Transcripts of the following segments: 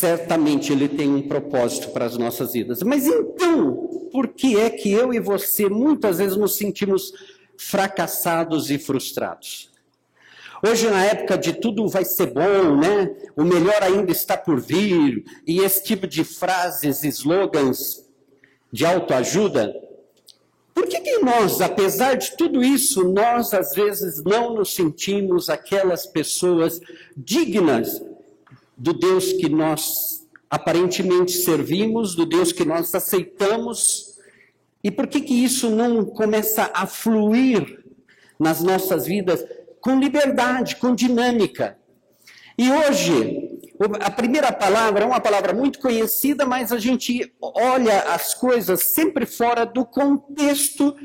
certamente Ele tem um propósito para as nossas vidas. Mas então, por que é que eu e você muitas vezes nos sentimos fracassados e frustrados? Hoje, na época de tudo vai ser bom, né? O melhor ainda está por vir, e esse tipo de frases, slogans de autoajuda, por que nós, apesar de tudo isso, nós às vezes não nos sentimos aquelas pessoas dignas do Deus que nós aparentemente servimos, do Deus que nós aceitamos? E por que isso não começa a fluir nas nossas vidas com liberdade, com dinâmica? E hoje, a primeira palavra é uma palavra muito conhecida, mas a gente olha as coisas sempre fora do contexto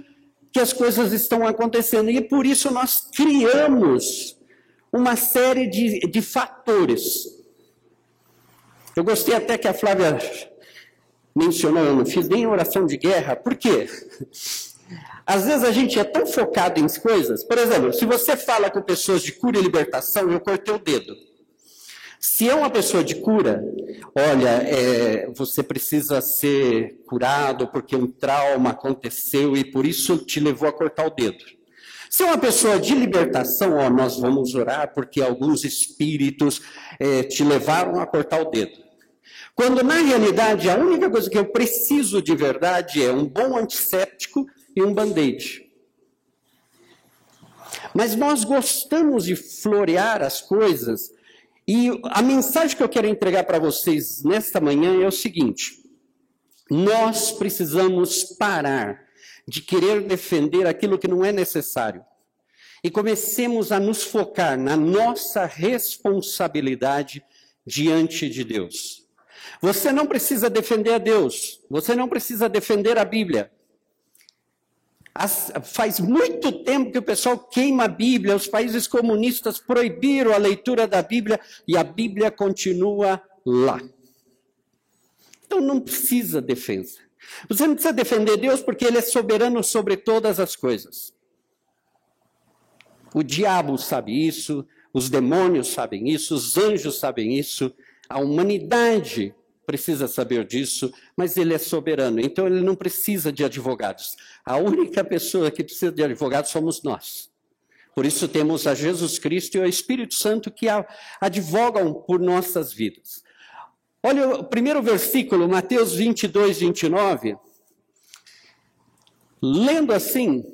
que as coisas estão acontecendo. E por isso nós criamos uma série de fatores. Eu gostei até que a Flávia mencionou, eu não fiz nem oração de guerra. Por quê? Às vezes a gente é tão focado em coisas. Por exemplo, se você fala com pessoas de cura e libertação, eu cortei o dedo. Se é uma pessoa de cura, olha, você precisa ser curado porque um trauma aconteceu e por isso te levou a cortar o dedo. Se é uma pessoa de libertação, nós vamos orar porque alguns espíritos te levaram a cortar o dedo. Quando na realidade a única coisa que eu preciso de verdade é um bom antisséptico e um band-aid. Mas nós gostamos de florear as coisas, e a mensagem que eu quero entregar para vocês nesta manhã é o seguinte: nós precisamos parar de querer defender aquilo que não é necessário e comecemos a nos focar na nossa responsabilidade diante de Deus. Você não precisa defender a Deus, você não precisa defender a Bíblia. Faz muito tempo que o pessoal queima a Bíblia, os países comunistas proibiram a leitura da Bíblia e a Bíblia continua lá. Então não precisa defesa. Você não precisa defender Deus porque Ele é soberano sobre todas as coisas. O diabo sabe isso, os demônios sabem isso, os anjos sabem isso, a humanidade precisa saber disso, mas Ele é soberano, então Ele não precisa de advogados. A única pessoa que precisa de advogados somos nós. Por isso temos a Jesus Cristo e o Espírito Santo que advogam por nossas vidas. Olha o primeiro versículo, Mateus 22, 29. Lendo assim,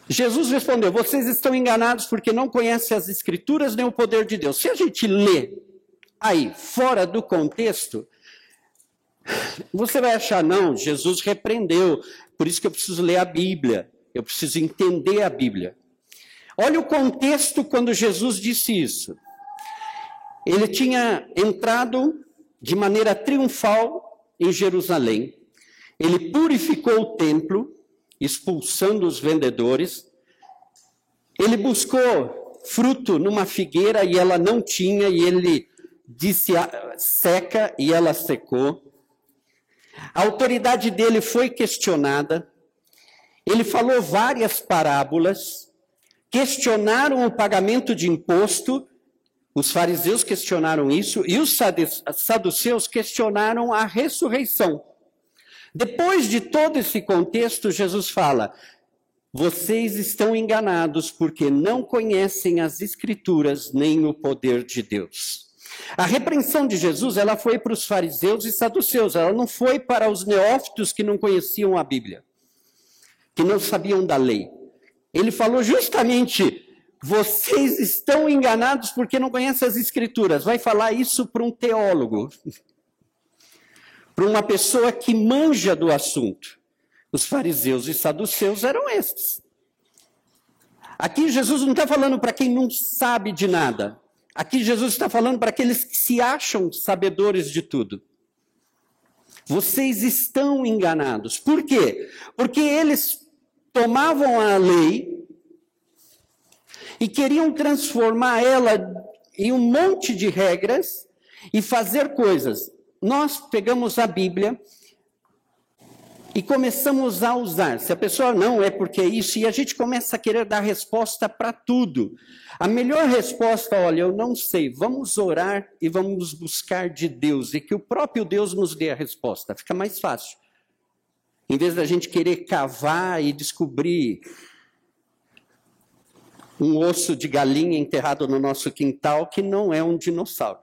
Jesus respondeu: vocês estão enganados porque não conhecem as Escrituras nem o poder de Deus. Se a gente lê aí, fora do contexto, você vai achar, não, Jesus repreendeu, por isso que eu preciso ler a Bíblia, eu preciso entender a Bíblia. Olha o contexto quando Jesus disse isso. Ele tinha entrado de maneira triunfal em Jerusalém, ele purificou o templo, expulsando os vendedores, ele buscou fruto numa figueira e ela não tinha, e ele disse seca e ela secou. A autoridade dele foi questionada. Ele falou várias parábolas, questionaram o pagamento de imposto, os fariseus questionaram isso, e os saduceus questionaram a ressurreição. Depois de todo esse contexto, Jesus fala: vocês estão enganados porque não conhecem as Escrituras nem o poder de Deus. A repreensão de Jesus, ela foi para os fariseus e saduceus, ela não foi para os neófitos que não conheciam a Bíblia, que não sabiam da lei. Ele falou justamente: vocês estão enganados porque não conhecem as Escrituras. Vai falar isso para um teólogo, para uma pessoa que manja do assunto. Os fariseus e saduceus eram estes. Aqui Jesus não está falando para quem não sabe de nada. Aqui Jesus está falando para aqueles que se acham sabedores de tudo. Vocês estão enganados. Por quê? Porque eles tomavam a lei e queriam transformar ela em um monte de regras e fazer coisas. Nós pegamos a Bíblia E começamos a usar. Se a pessoa não é porque é isso, e a gente começa a querer dar resposta para tudo. A melhor resposta, olha, eu não sei, vamos orar e vamos buscar de Deus, e que o próprio Deus nos dê a resposta. Fica mais fácil. Em vez da gente querer cavar e descobrir um osso de galinha enterrado no nosso quintal, que não é um dinossauro.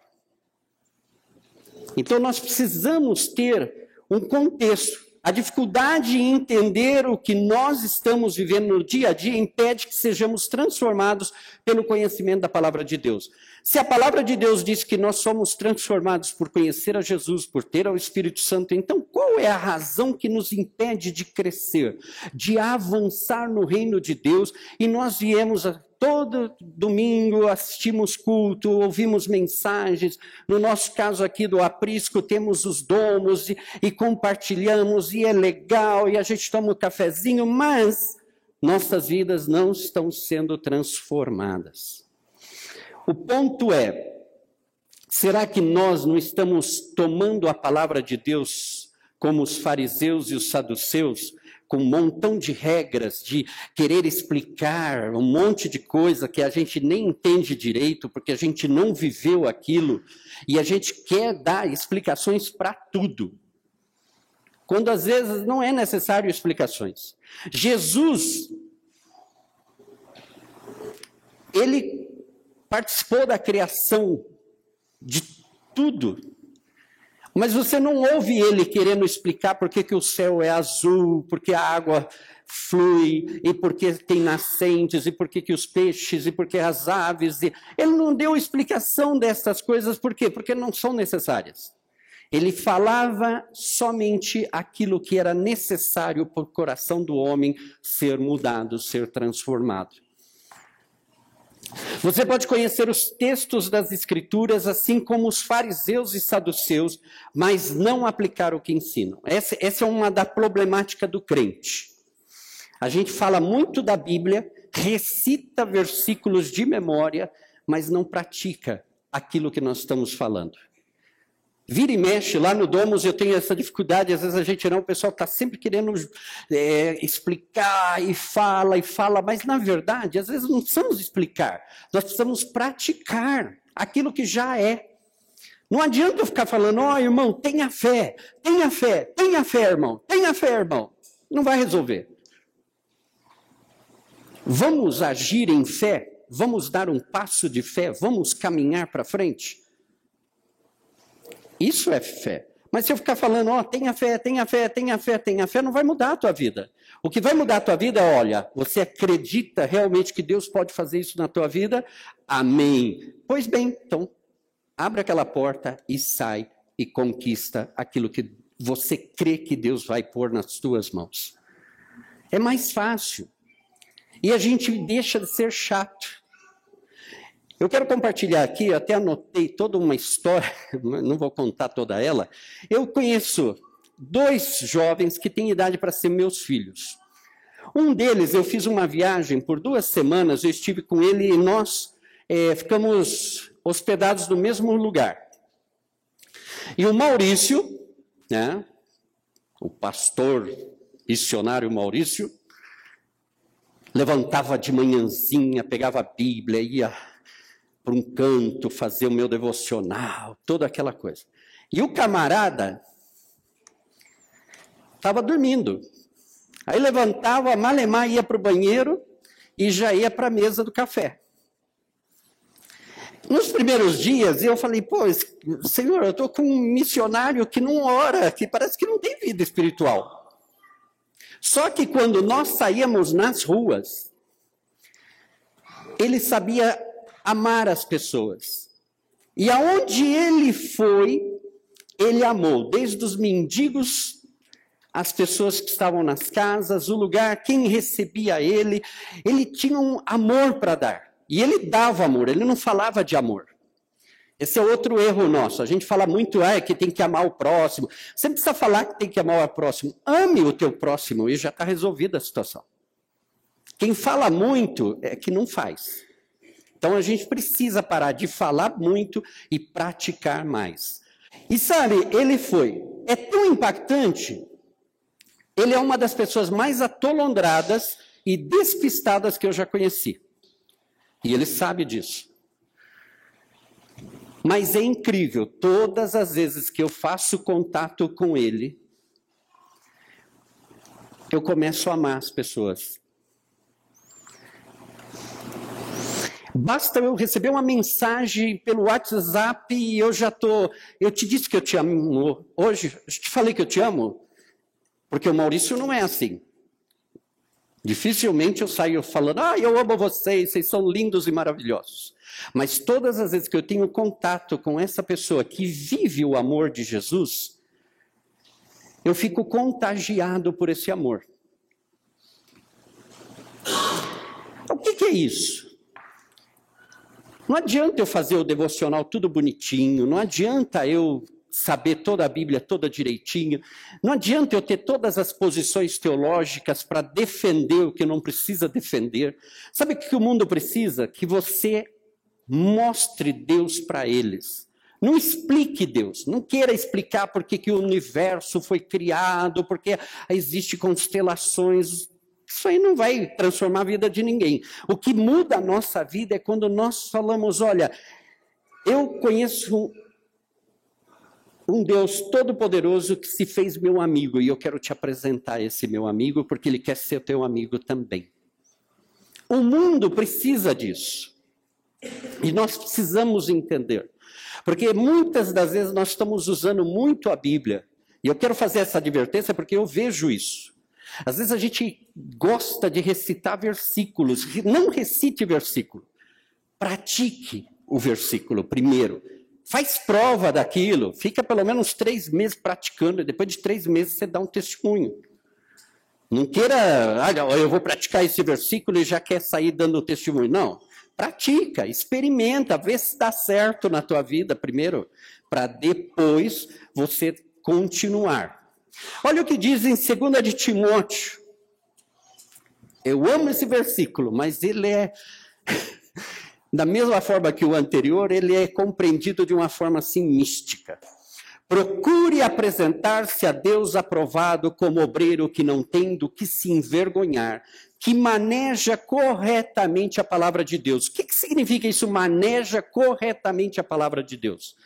Então nós precisamos ter um contexto. A dificuldade em entender o que nós estamos vivendo no dia a dia impede que sejamos transformados pelo conhecimento da palavra de Deus. Se a palavra de Deus diz que nós somos transformados por conhecer a Jesus, por ter ao Espírito Santo, então qual é a razão que nos impede de crescer, de avançar no reino de Deus? E nós viemos todo domingo, assistimos culto, ouvimos mensagens, no nosso caso aqui do Aprisco, temos os domos e compartilhamos, e é legal, e a gente toma um cafezinho, mas nossas vidas não estão sendo transformadas. O ponto é, será que nós não estamos tomando a palavra de Deus como os fariseus e os saduceus, com um montão de regras, de querer explicar um monte de coisa que a gente nem entende direito, porque a gente não viveu aquilo, e a gente quer dar explicações para tudo, quando às vezes não é necessário explicações. Jesus, ele participou da criação de tudo, mas você não ouve ele querendo explicar por que o céu é azul, por que a água flui, e por que tem nascentes, e por que os peixes, e por que as aves. Ele não deu explicação dessas coisas, por quê? Porque não são necessárias. Ele falava somente aquilo que era necessário para o coração do homem ser mudado, ser transformado. Você pode conhecer os textos das Escrituras, assim como os fariseus e saduceus, mas não aplicar o que ensinam. Essa é uma da problemática do crente. A gente fala muito da Bíblia, recita versículos de memória, mas não pratica aquilo que nós estamos falando. Vira e mexe, lá no Domus eu tenho essa dificuldade, às vezes a gente não, o pessoal está sempre querendo explicar e fala, mas na verdade, às vezes não precisamos explicar, nós precisamos praticar aquilo que já é. Não adianta eu ficar falando, irmão, tenha fé, irmão, tenha fé, irmão. Não vai resolver. Vamos agir em fé, vamos dar um passo de fé, vamos caminhar para frente. Isso é fé. Mas se eu ficar falando, tenha fé, não vai mudar a tua vida. O que vai mudar a tua vida é, olha, você acredita realmente que Deus pode fazer isso na tua vida? Amém. Pois bem, então, abre aquela porta e sai e conquista aquilo que você crê que Deus vai pôr nas tuas mãos. É mais fácil. E a gente deixa de ser chato. Eu quero compartilhar aqui, eu até anotei toda uma história, não vou contar toda ela. Eu conheço 2 jovens que têm idade para ser meus filhos. Um deles, eu fiz uma viagem por 2 semanas, eu estive com ele e nós ficamos hospedados no mesmo lugar. E o Maurício, né, o pastor missionário Maurício, levantava de manhãzinha, pegava a Bíblia, ia para um canto, fazer o meu devocional, toda aquela coisa. E o camarada estava dormindo. Aí levantava, malemar, ia para o banheiro e já ia para a mesa do café. Nos primeiros dias, eu falei, Senhor, eu estou com um missionário que não ora, que parece que não tem vida espiritual. Só que quando nós saíamos nas ruas, ele sabia amar as pessoas. E aonde ele foi, ele amou, desde os mendigos, as pessoas que estavam nas casas, o lugar, quem recebia ele tinha um amor para dar. E ele dava amor, ele não falava de amor. Esse é outro erro nosso. A gente fala muito, que tem que amar o próximo. Você não precisa falar que tem que amar o próximo. Ame o teu próximo e já está resolvida a situação. Quem fala muito é que não faz. Então a gente precisa parar de falar muito e praticar mais. E sabe, ele foi. É tão impactante Ele é uma das pessoas mais atolondradas e despistadas que eu já conheci. E ele sabe disso. Mas é incrível, todas as vezes que eu faço contato com ele, eu começo a amar as pessoas. Basta eu receber uma mensagem pelo WhatsApp e eu já estou... Eu te disse que eu te amo hoje? Eu te falei que eu te amo? Porque o Maurício não é assim. Dificilmente eu saio falando, eu amo vocês, vocês são lindos e maravilhosos. Mas todas as vezes que eu tenho contato com essa pessoa que vive o amor de Jesus, eu fico contagiado por esse amor. O que é isso? Não adianta eu fazer o devocional tudo bonitinho, não adianta eu saber toda a Bíblia toda direitinho, não adianta eu ter todas as posições teológicas para defender o que não precisa defender. Sabe o que o mundo precisa? Que você mostre Deus para eles. Não explique Deus, não queira explicar por que o universo foi criado, porque existem constelações. Isso aí não vai transformar a vida de ninguém. O que muda a nossa vida é quando nós falamos, olha, eu conheço um Deus todo-poderoso que se fez meu amigo, e eu quero te apresentar esse meu amigo, porque ele quer ser teu amigo também. O mundo precisa disso. E nós precisamos entender. Porque muitas das vezes nós estamos usando muito a Bíblia. E eu quero fazer essa advertência porque eu vejo isso. Às vezes a gente gosta de recitar versículos. Não recite versículo. Pratique o versículo primeiro. Faz prova daquilo. Fica pelo menos 3 meses praticando. E depois de 3 meses você dá um testemunho. Não queira, eu vou praticar esse versículo e já quer sair dando testemunho. Não. Pratica, experimenta, vê se dá certo na tua vida primeiro, para depois você continuar. Olha o que diz em 2 de Timóteo. Eu amo esse versículo, mas ele é, da mesma forma que o anterior, ele é compreendido de uma forma assim mística. Procure apresentar-se a Deus aprovado como obreiro que não tem do que se envergonhar, que maneja corretamente a palavra de Deus. O que significa isso, maneja corretamente a palavra de Deus?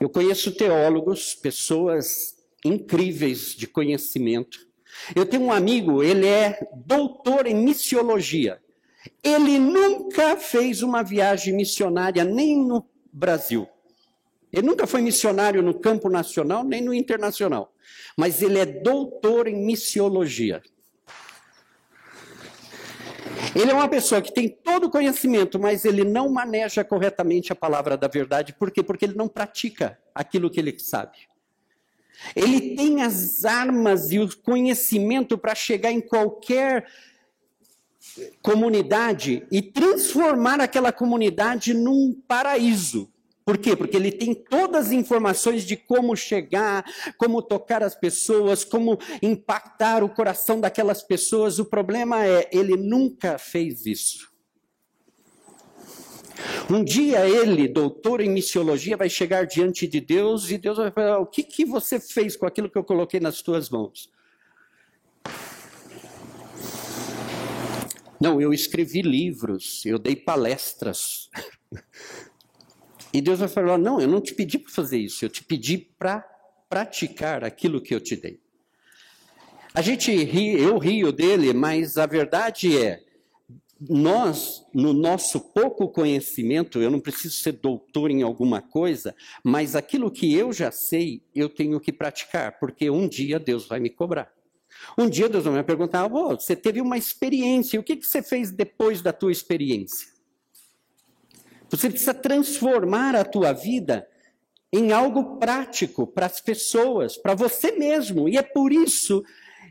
Eu conheço teólogos, pessoas incríveis de conhecimento. Eu tenho um amigo, ele é doutor em missiologia. Ele nunca fez uma viagem missionária nem no Brasil. Ele nunca foi missionário no campo nacional, nem no internacional. Mas ele é doutor em missiologia. Ele é uma pessoa que tem todo o conhecimento, mas ele não maneja corretamente a palavra da verdade. Por quê? Porque ele não pratica aquilo que ele sabe. Ele tem as armas e o conhecimento para chegar em qualquer comunidade e transformar aquela comunidade num paraíso. Por quê? Porque ele tem todas as informações de como chegar, como tocar as pessoas, como impactar o coração daquelas pessoas. O problema é, ele nunca fez isso. Um dia ele, doutor em missiologia, vai chegar diante de Deus e Deus vai falar, o que você fez com aquilo que eu coloquei nas tuas mãos? Não, eu escrevi livros, eu dei palestras. E Deus vai falar, não, eu não te pedi para fazer isso, eu te pedi para praticar aquilo que eu te dei. A gente ri, eu rio dele, mas a verdade é, nós, no nosso pouco conhecimento, eu não preciso ser doutor em alguma coisa, mas aquilo que eu já sei, eu tenho que praticar, porque um dia Deus vai me cobrar. Um dia Deus vai me perguntar, você teve uma experiência, o que você fez depois da tua experiência? Você precisa transformar a tua vida em algo prático para as pessoas, para você mesmo. E é por isso,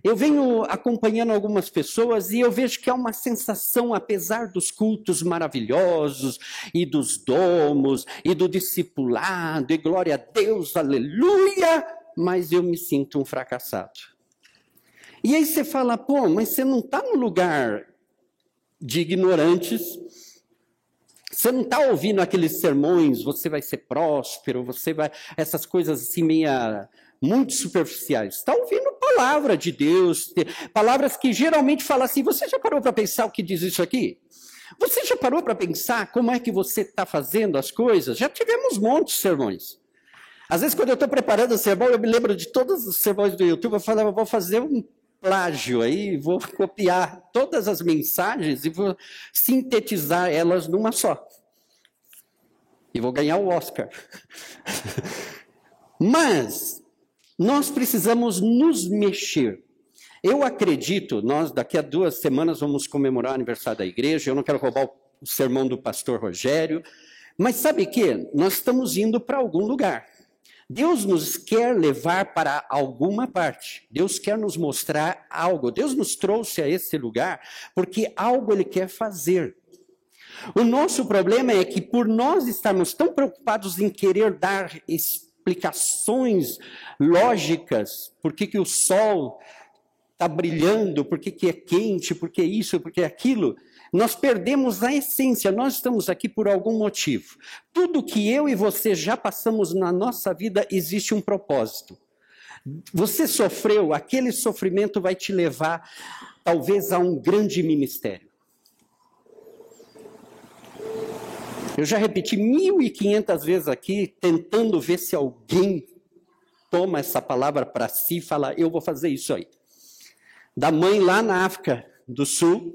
eu venho acompanhando algumas pessoas e eu vejo que há uma sensação, apesar dos cultos maravilhosos, e dos domos, e do discipulado, e glória a Deus, aleluia, mas eu me sinto um fracassado. E aí você fala, mas você não está no lugar de ignorantes, Você não está ouvindo aqueles sermões, você vai ser próspero, você vai... Essas coisas assim muito superficiais. Está ouvindo palavra de Deus, palavras que geralmente falam assim, você já parou para pensar o que diz isso aqui? Você já parou para pensar como é que você está fazendo as coisas? Já tivemos muitos sermões. Às vezes, quando eu estou preparando o sermão, eu me lembro de todos os sermões do YouTube, eu falo, eu vou fazer um plágio aí, vou copiar todas as mensagens e vou sintetizar elas numa só. E vou ganhar o Oscar. Mas nós precisamos nos mexer. Eu acredito, nós daqui a 2 semanas vamos comemorar o aniversário da igreja, eu não quero roubar o sermão do pastor Rogério, mas sabe o que? Nós estamos indo para algum lugar. Deus nos quer levar para alguma parte. Deus quer nos mostrar algo. Deus nos trouxe a esse lugar porque algo Ele quer fazer. O nosso problema é que por nós estarmos tão preocupados em querer dar explicações lógicas, por que o sol está brilhando, por que é quente, por que isso, por que aquilo, nós perdemos a essência. Nós estamos aqui por algum motivo. Tudo que eu e você já passamos na nossa vida existe um propósito. Você sofreu, aquele sofrimento vai te levar talvez a um grande ministério. Eu já repeti 1.500 vezes aqui, tentando ver se alguém toma essa palavra para si e fala, eu vou fazer isso aí. Da mãe lá na África do Sul,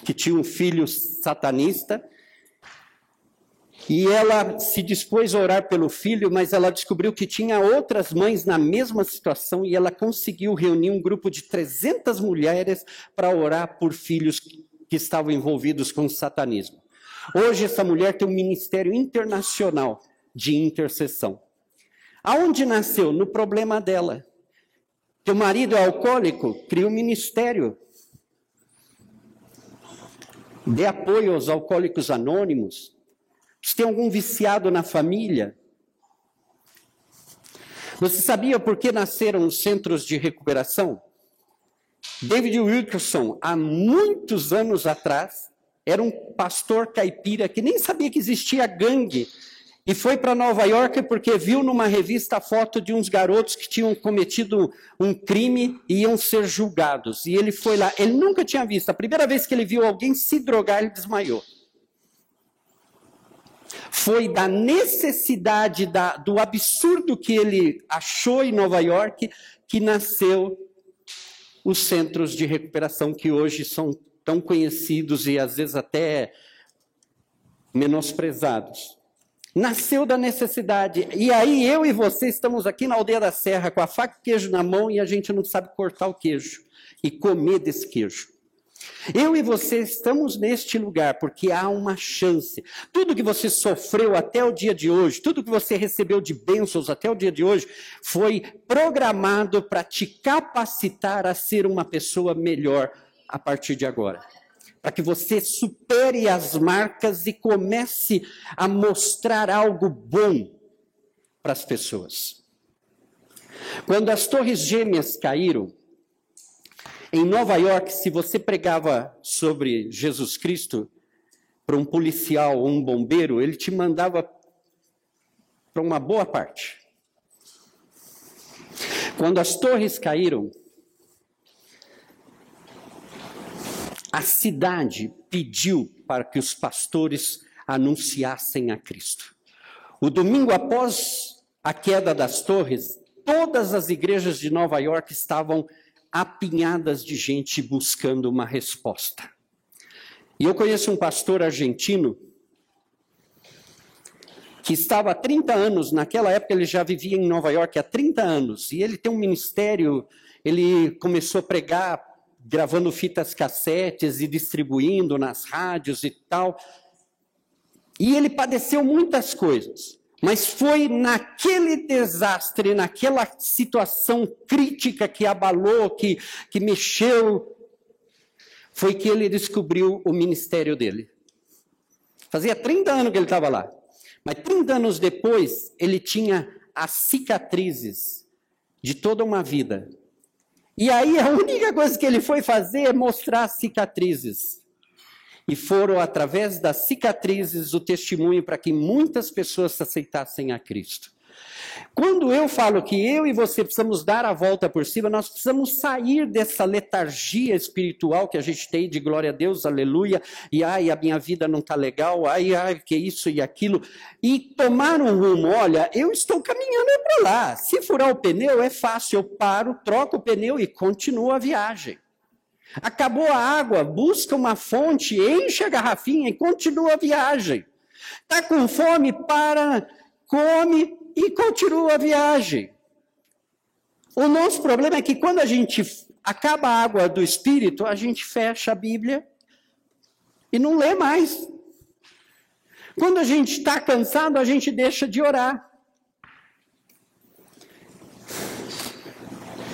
que tinha um filho satanista, e ela se dispôs a orar pelo filho, mas ela descobriu que tinha outras mães na mesma situação, e ela conseguiu reunir um grupo de 300 mulheres para orar por filhos que estavam envolvidos com o satanismo. Hoje essa mulher tem um ministério internacional de intercessão. Aonde nasceu? No problema dela. Teu marido é alcoólico? Cria um ministério. Dê apoio aos alcoólicos anônimos. Se tem algum viciado na família. Você sabia por que nasceram os centros de recuperação? David Wilkerson, há muitos anos atrás, era um pastor caipira que nem sabia que existia gangue. E foi para Nova York porque viu numa revista a foto de uns garotos que tinham cometido um crime e iam ser julgados. E ele foi lá, ele nunca tinha visto. A primeira vez que ele viu alguém se drogar, ele desmaiou. Foi da necessidade, do absurdo que ele achou em Nova York, que nasceu os centros de recuperação que hoje são tão conhecidos e às vezes até menosprezados. Nasceu da necessidade. E aí eu e você estamos aqui na Aldeia da Serra com a faca e queijo na mão e a gente não sabe cortar o queijo e comer desse queijo. Eu e você estamos neste lugar porque há uma chance. Tudo que você sofreu até o dia de hoje, tudo que você recebeu de bênçãos até o dia de hoje, foi programado para te capacitar a ser uma pessoa melhor a partir de agora. Para que você supere as marcas e comece a mostrar algo bom para as pessoas. Quando as Torres Gêmeas caíram, em Nova York, se você pregava sobre Jesus Cristo para um policial ou um bombeiro, ele te mandava para uma boa parte. Quando as torres caíram, a cidade pediu para que os pastores anunciassem a Cristo. O domingo após a queda das torres, todas as igrejas de Nova York estavam apinhadas de gente buscando uma resposta. E eu conheço um pastor argentino que estava há 30 anos, naquela época ele já vivia em Nova York há 30 anos, e ele tem um ministério, ele começou a pregar gravando fitas cassetes e distribuindo nas rádios e tal. E ele padeceu muitas coisas. Mas foi naquele desastre, naquela situação crítica que abalou, que mexeu, foi que ele descobriu o ministério dele. Fazia 30 anos que ele estava lá. Mas 30 anos depois, ele tinha as cicatrizes de toda uma vida. E aí a única coisa que ele foi fazer é mostrar as cicatrizes. e foram, através das cicatrizes, o testemunho para que muitas pessoas se aceitassem a Cristo. Quando eu falo que eu e você precisamos dar a volta por cima, nós precisamos sair dessa letargia espiritual que a gente tem de glória a Deus, aleluia, e ai, a minha vida não está legal, ai, que isso e aquilo, e tomar um rumo. Olha, eu estou caminhando para lá. Se furar o pneu é fácil, eu paro, troco o pneu e continuo a viagem. Acabou a água, busca uma fonte, enche a garrafinha e continua a viagem. Está com fome, para, come e continua a viagem. O nosso problema é que quando a gente acaba a água do Espírito, a gente fecha a Bíblia e não lê mais. Quando a gente está cansado, a gente deixa de orar.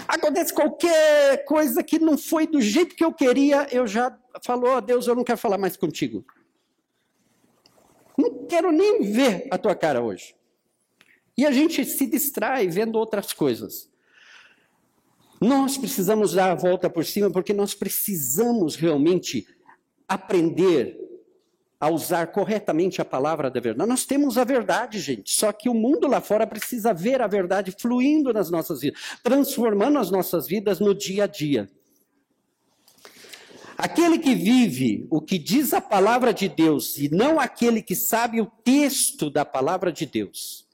Acontece qualquer coisa que não foi do jeito que eu queria, eu já falo, ó Deus, eu não quero falar mais contigo. Não quero nem ver a tua cara hoje. E a gente se distrai vendo outras coisas. Nós precisamos dar a volta por cima porque nós precisamos realmente aprender a usar corretamente a palavra da verdade. Nós temos a verdade, gente, só que o mundo lá fora precisa ver a verdade fluindo nas nossas vidas, transformando as nossas vidas no dia a dia. Aquele que vive o que diz a palavra de Deus e não aquele que sabe o texto da palavra de Deus.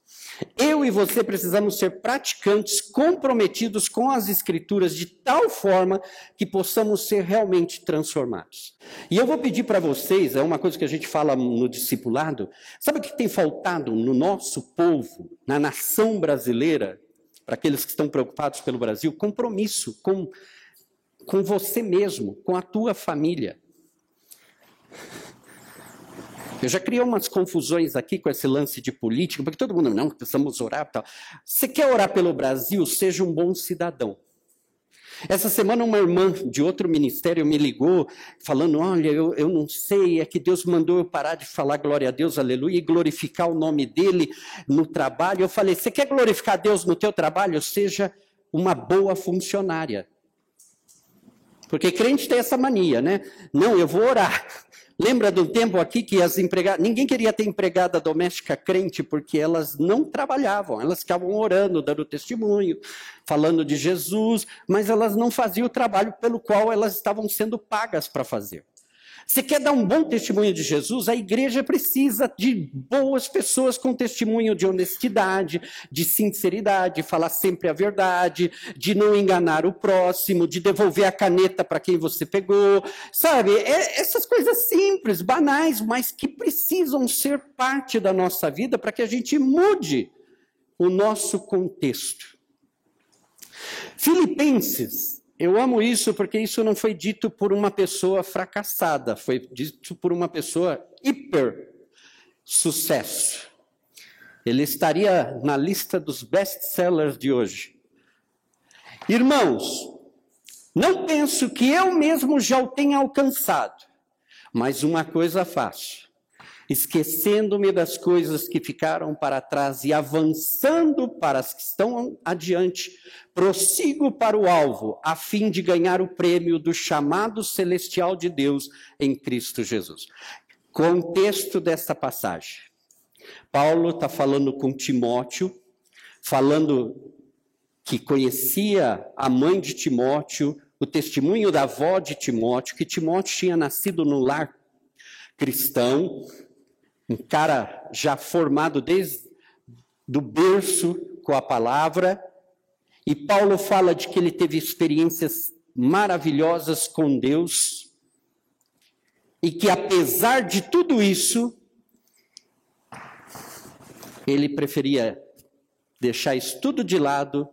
Eu e você precisamos ser praticantes, comprometidos com as Escrituras de tal forma que possamos ser realmente transformados. E eu vou pedir para vocês, é uma coisa que a gente fala no discipulado, sabe o que tem faltado no nosso povo, na nação brasileira, para aqueles que estão preocupados pelo Brasil? Compromisso com você mesmo, com a tua família. Eu já criei umas confusões aqui com esse lance de política, porque todo mundo, não, precisamos orar e tal. Você quer orar pelo Brasil? Seja um bom cidadão. Essa semana uma irmã de outro ministério me ligou, falando, olha, eu não sei, é que Deus mandou eu parar de falar glória a Deus, aleluia, e glorificar o nome dele no trabalho. Eu falei, você quer glorificar Deus no teu trabalho? Seja uma boa funcionária. Porque crente tem essa mania, né? Não, eu vou orar. Lembra do tempo aqui que as empregadas... Ninguém queria ter empregada doméstica crente porque elas não trabalhavam. Elas ficavam orando, dando testemunho, falando de Jesus, mas elas não faziam o trabalho pelo qual elas estavam sendo pagas para fazer. Você quer dar um bom testemunho de Jesus? A igreja precisa de boas pessoas com testemunho de honestidade, de sinceridade, de falar sempre a verdade, de não enganar o próximo, de devolver a caneta para quem você pegou. Sabe, essas coisas simples, banais, mas que precisam ser parte da nossa vida para que a gente mude o nosso contexto. Filipenses. Eu amo isso porque isso não foi dito por uma pessoa fracassada, foi dito por uma pessoa hiper sucesso. Ele estaria na lista dos best-sellers de hoje. Irmãos, não penso que eu mesmo já o tenha alcançado, mas uma coisa faço, esquecendo-me das coisas que ficaram para trás e avançando para as que estão adiante, prossigo para o alvo, a fim de ganhar o prêmio do chamado celestial de Deus em Cristo Jesus. Contexto dessa passagem. Paulo está falando com Timóteo, falando que conhecia a mãe de Timóteo, o testemunho da avó de Timóteo, que Timóteo tinha nascido no lar cristão, um cara já formado desde do berço com a palavra, e Paulo fala de que ele teve experiências maravilhosas com Deus, e que apesar de tudo isso, ele preferia deixar isso tudo de lado,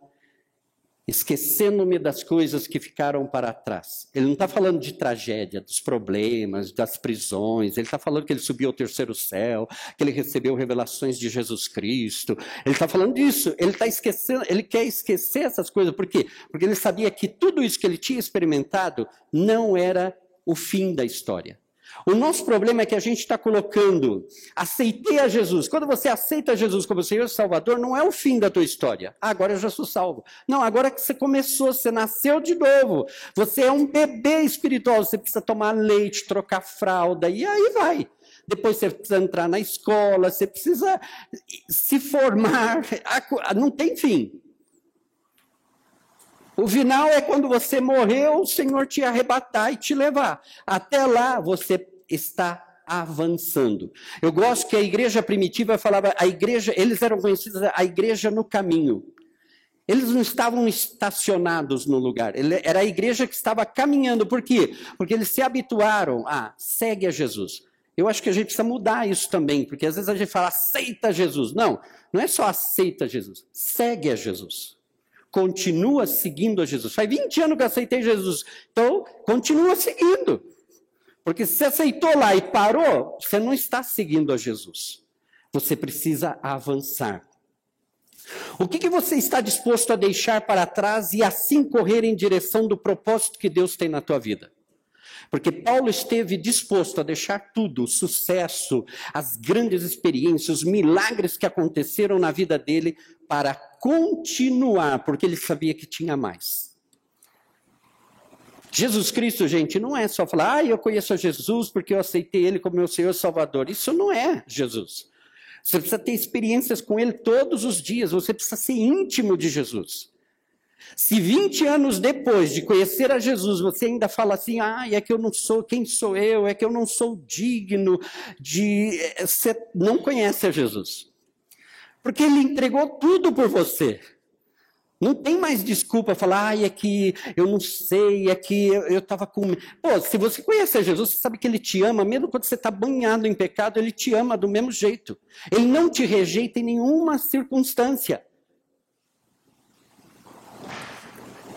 esquecendo-me das coisas que ficaram para trás. Ele não está falando de tragédia, dos problemas, das prisões, ele está falando que ele subiu ao terceiro céu, que ele recebeu revelações de Jesus Cristo, ele está falando disso, ele está esquecendo, ele quer esquecer essas coisas, por quê? Porque ele sabia que tudo isso que ele tinha experimentado não era o fim da história. O nosso problema é que a gente está colocando, aceitei a Jesus. Quando você aceita Jesus como Senhor e Salvador, não é o fim da tua história. Ah, agora eu já sou salvo. Não, agora que você começou, você nasceu de novo. Você é um bebê espiritual, você precisa tomar leite, trocar fralda, e aí vai. Depois você precisa entrar na escola, você precisa se formar, não tem fim. O final é quando você morreu, o Senhor te arrebatar e te levar. Até lá você está avançando. Eu gosto que a igreja primitiva falava, eles eram conhecidos a igreja no caminho. Eles não estavam estacionados no lugar, era a igreja que estava caminhando. Por quê? Porque eles se habituaram a segue a Jesus. Eu acho que a gente precisa mudar isso também, porque às vezes a gente fala aceita Jesus. Não, não é só aceita Jesus, segue a Jesus. Continua seguindo a Jesus. Faz 20 anos que eu aceitei Jesus. Então, continua seguindo. Porque se você aceitou lá e parou, você não está seguindo a Jesus. Você precisa avançar. O que você está disposto a deixar para trás e assim correr em direção do propósito que Deus tem na tua vida? Porque Paulo esteve disposto a deixar tudo, o sucesso, as grandes experiências, os milagres que aconteceram na vida dele, para continuar, porque ele sabia que tinha mais. Jesus Cristo, gente, não é só falar, eu conheço a Jesus porque eu aceitei ele como meu Senhor e Salvador. Isso não é Jesus. Você precisa ter experiências com ele todos os dias, você precisa ser íntimo de Jesus. Se 20 anos depois de conhecer a Jesus, você ainda fala assim, é que eu não sou, quem sou eu? É que eu não sou digno de... Você não conhece a Jesus. Porque ele entregou tudo por você. Não tem mais desculpa falar, é que eu não sei, é que eu estava com... Pô, se você conhece a Jesus, você sabe que ele te ama, mesmo quando você está banhado em pecado, ele te ama do mesmo jeito. Ele não te rejeita em nenhuma circunstância.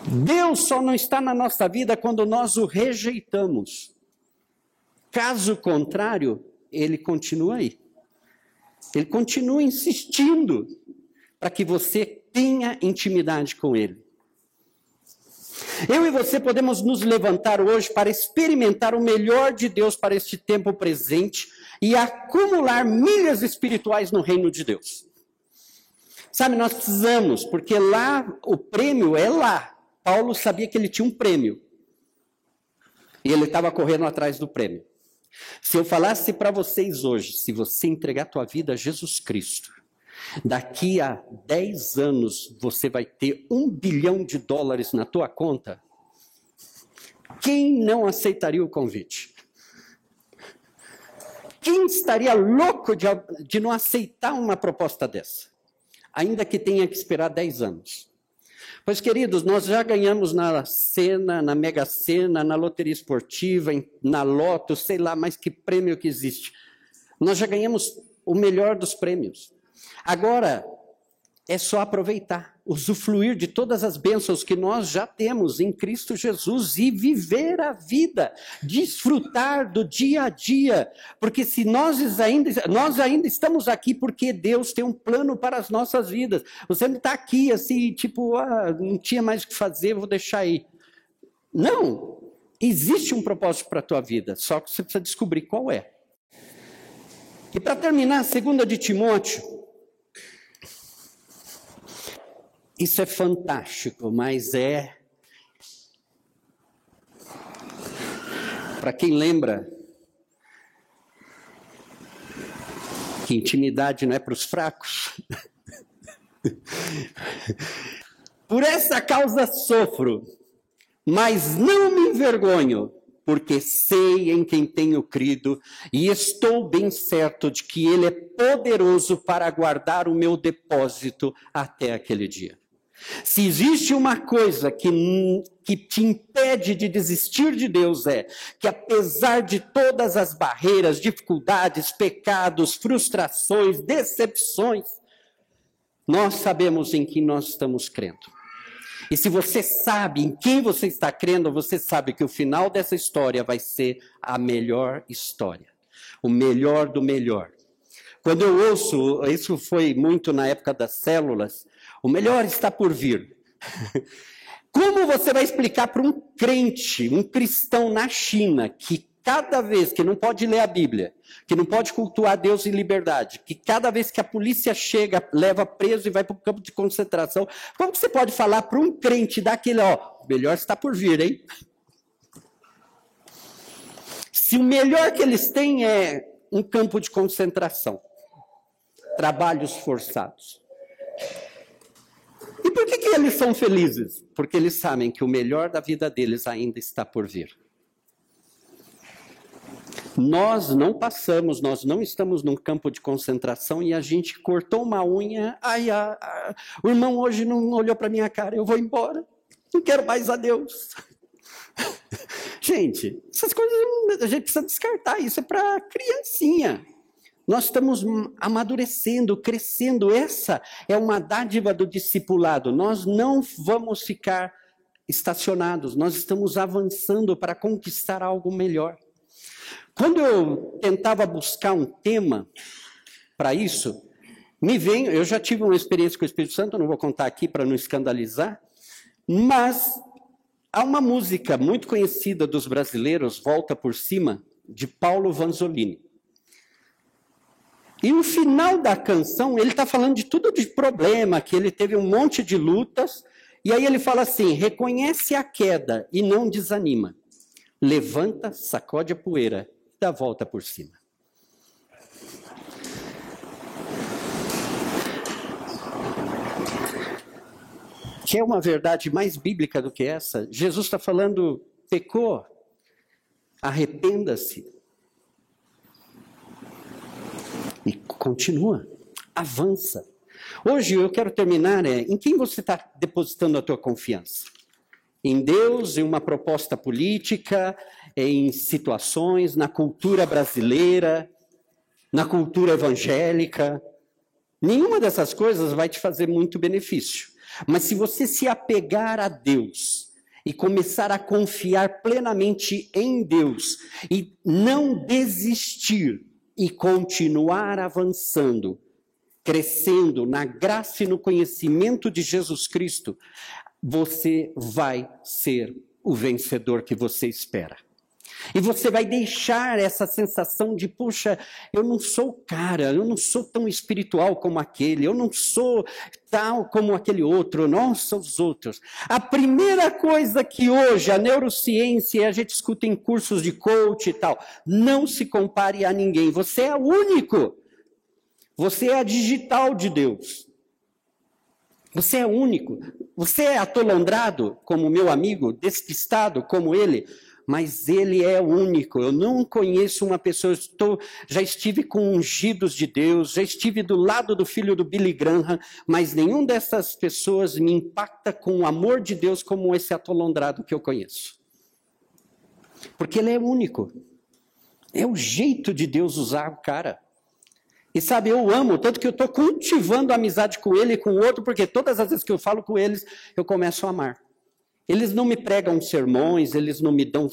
Deus só não está na nossa vida quando nós o rejeitamos. Caso contrário, ele continua aí. Ele continua insistindo para que você tenha intimidade com ele. Eu e você podemos nos levantar hoje para experimentar o melhor de Deus para este tempo presente e acumular milhas espirituais no reino de Deus. Sabe, nós precisamos, porque lá, o prêmio é lá. Paulo sabia que ele tinha um prêmio. E ele estava correndo atrás do prêmio. Se eu falasse para vocês hoje, se você entregar a tua vida a Jesus Cristo, daqui a 10 anos você vai ter $1 bilhão na tua conta, quem não aceitaria o convite? Quem estaria louco de não aceitar uma proposta dessa? Ainda que tenha que esperar 10 anos. Pois, queridos, nós já ganhamos na Mega Sena, na loteria esportiva, na Loto, sei lá mais que prêmio que existe. Nós já ganhamos o melhor dos prêmios. Agora, é só aproveitar, usufruir de todas as bênçãos que nós já temos em Cristo Jesus e viver a vida, desfrutar do dia a dia, porque se nós ainda estamos aqui porque Deus tem um plano para as nossas vidas. Você não está aqui assim, tipo, não tinha mais o que fazer, vou deixar aí. Não, existe um propósito para a tua vida, só que você precisa descobrir qual é. E para terminar, 2 de Timóteo, isso é fantástico, mas é... Para quem lembra que intimidade não é para os fracos. Por essa causa sofro, mas não me envergonho, porque sei em quem tenho crido e estou bem certo de que ele é poderoso para guardar o meu depósito até aquele dia. Se existe uma coisa que te impede de desistir de Deus, é que apesar de todas as barreiras, dificuldades, pecados, frustrações, decepções, nós sabemos em quem nós estamos crendo. E se você sabe em quem você está crendo, você sabe que o final dessa história vai ser a melhor história. O melhor do melhor. Quando eu ouço, isso foi muito na época das células, o melhor está por vir. Como você vai explicar para um crente, um cristão na China, que cada vez que não pode ler a Bíblia, que não pode cultuar Deus em liberdade, que cada vez que a polícia chega, leva preso e vai para o campo de concentração, como que você pode falar para um crente daquele, ó, melhor está por vir, hein? Se o melhor que eles têm é um campo de concentração, trabalhos forçados. E por que eles são felizes? Porque eles sabem que o melhor da vida deles ainda está por vir. Nós não passamos, nós não estamos num campo de concentração e a gente cortou uma unha, o irmão hoje não olhou para minha cara, eu vou embora, não quero mais a Deus. Gente, essas coisas a gente precisa descartar, isso é para criancinha. Nós estamos amadurecendo, crescendo, essa é uma dádiva do discipulado. Nós não vamos ficar estacionados, nós estamos avançando para conquistar algo melhor. Quando eu tentava buscar um tema para isso, eu já tive uma experiência com o Espírito Santo, não vou contar aqui para não escandalizar, mas há uma música muito conhecida dos brasileiros, Volta por Cima, de Paulo Vanzolini. E no final da canção, ele está falando de tudo de problema, que ele teve um monte de lutas, e aí ele fala assim, reconhece a queda e não desanima. Levanta, sacode a poeira e dá a volta por cima. Quer uma verdade mais bíblica do que essa? Jesus está falando, pecou, arrependa-se. E continua, avança. Hoje eu quero terminar, em quem você está depositando a tua confiança? Em Deus, em uma proposta política, em situações, na cultura brasileira, na cultura evangélica. Nenhuma dessas coisas vai te fazer muito benefício. Mas se você se apegar a Deus e começar a confiar plenamente em Deus e não desistir e continuar avançando, crescendo na graça e no conhecimento de Jesus Cristo, você vai ser o vencedor que você espera. E você vai deixar essa sensação de, puxa, eu não sou o cara, eu não sou tão espiritual como aquele, eu não sou tal como aquele outro, nossa, os outros. A primeira coisa que hoje a neurociência, a gente escuta em cursos de coach e tal, não se compare a ninguém, você é único. Você é a digital de Deus. Você é único. Você é atolondrado, como meu amigo, despistado como ele, mas ele é único. Eu não conheço uma pessoa, já estive com ungidos de Deus, já estive do lado do filho do Billy Graham, mas nenhum dessas pessoas me impacta com o amor de Deus como esse atolondrado que eu conheço. Porque ele é único. É o jeito de Deus usar o cara. E sabe, eu amo, tanto que eu estou cultivando a amizade com ele e com o outro, porque todas as vezes que eu falo com eles, eu começo a amar. Eles não me pregam sermões, eles não me dão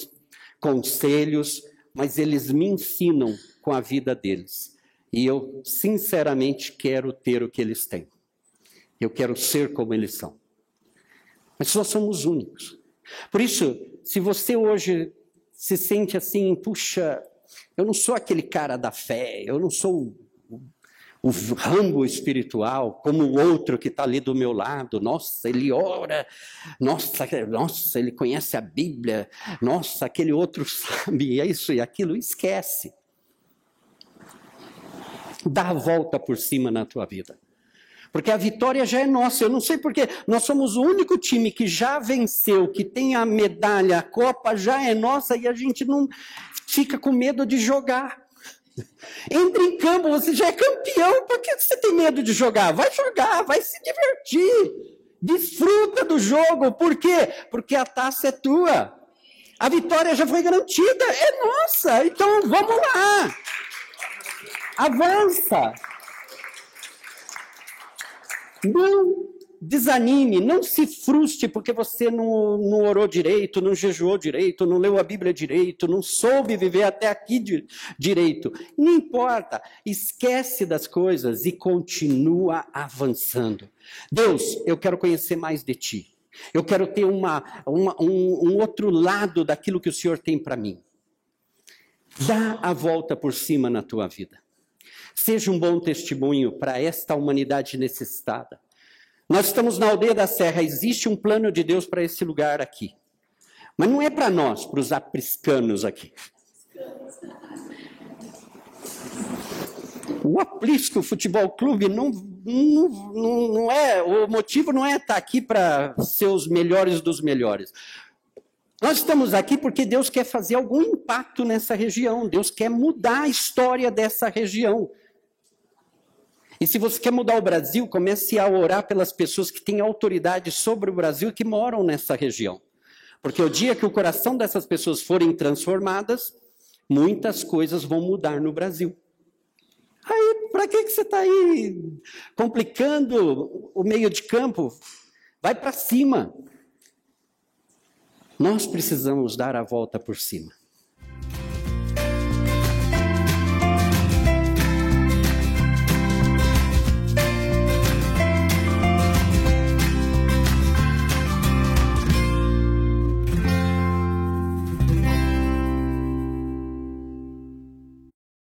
conselhos, mas eles me ensinam com a vida deles. E eu, sinceramente, quero ter o que eles têm. Eu quero ser como eles são. Mas nós somos únicos. Por isso, se você hoje se sente assim, puxa, eu não sou aquele cara da fé, eu não sou o Rambo espiritual, como o outro que está ali do meu lado, nossa, ele ora, nossa, ele conhece a Bíblia, nossa, aquele outro sabe isso e aquilo, esquece. Dá a volta por cima na tua vida. Porque a vitória já é nossa, eu não sei porque, nós somos o único time que já venceu, que tem a medalha, a Copa já é nossa e a gente não fica com medo de jogar. Entre em campo, você já é campeão, por que você tem medo de jogar? Vai jogar, vai se divertir, desfruta do jogo, por quê? Porque a taça é tua, a vitória já foi garantida, é nossa, então vamos lá, avança, não desanime, não se frustre porque você não orou direito, não jejuou direito, não leu a Bíblia direito, não soube viver até aqui direito. Não importa, esquece das coisas e continua avançando. Deus, eu quero conhecer mais de Ti. Eu quero ter um outro lado daquilo que o Senhor tem para mim. Dá a volta por cima na tua vida. Seja um bom testemunho para esta humanidade necessitada. Nós estamos na Aldeia da Serra, existe um plano de Deus para esse lugar aqui. Mas não é para nós, para os apriscanos aqui. O Aprisco Futebol Clube não é, o motivo não é estar aqui para ser os melhores dos melhores. Nós estamos aqui porque Deus quer fazer algum impacto nessa região, Deus quer mudar a história dessa região. E se você quer mudar o Brasil, comece a orar pelas pessoas que têm autoridade sobre o Brasil e que moram nessa região. Porque o dia que o coração dessas pessoas forem transformadas, muitas coisas vão mudar no Brasil. Aí, para que você está aí complicando o meio de campo? Vai para cima. Nós precisamos dar a volta por cima.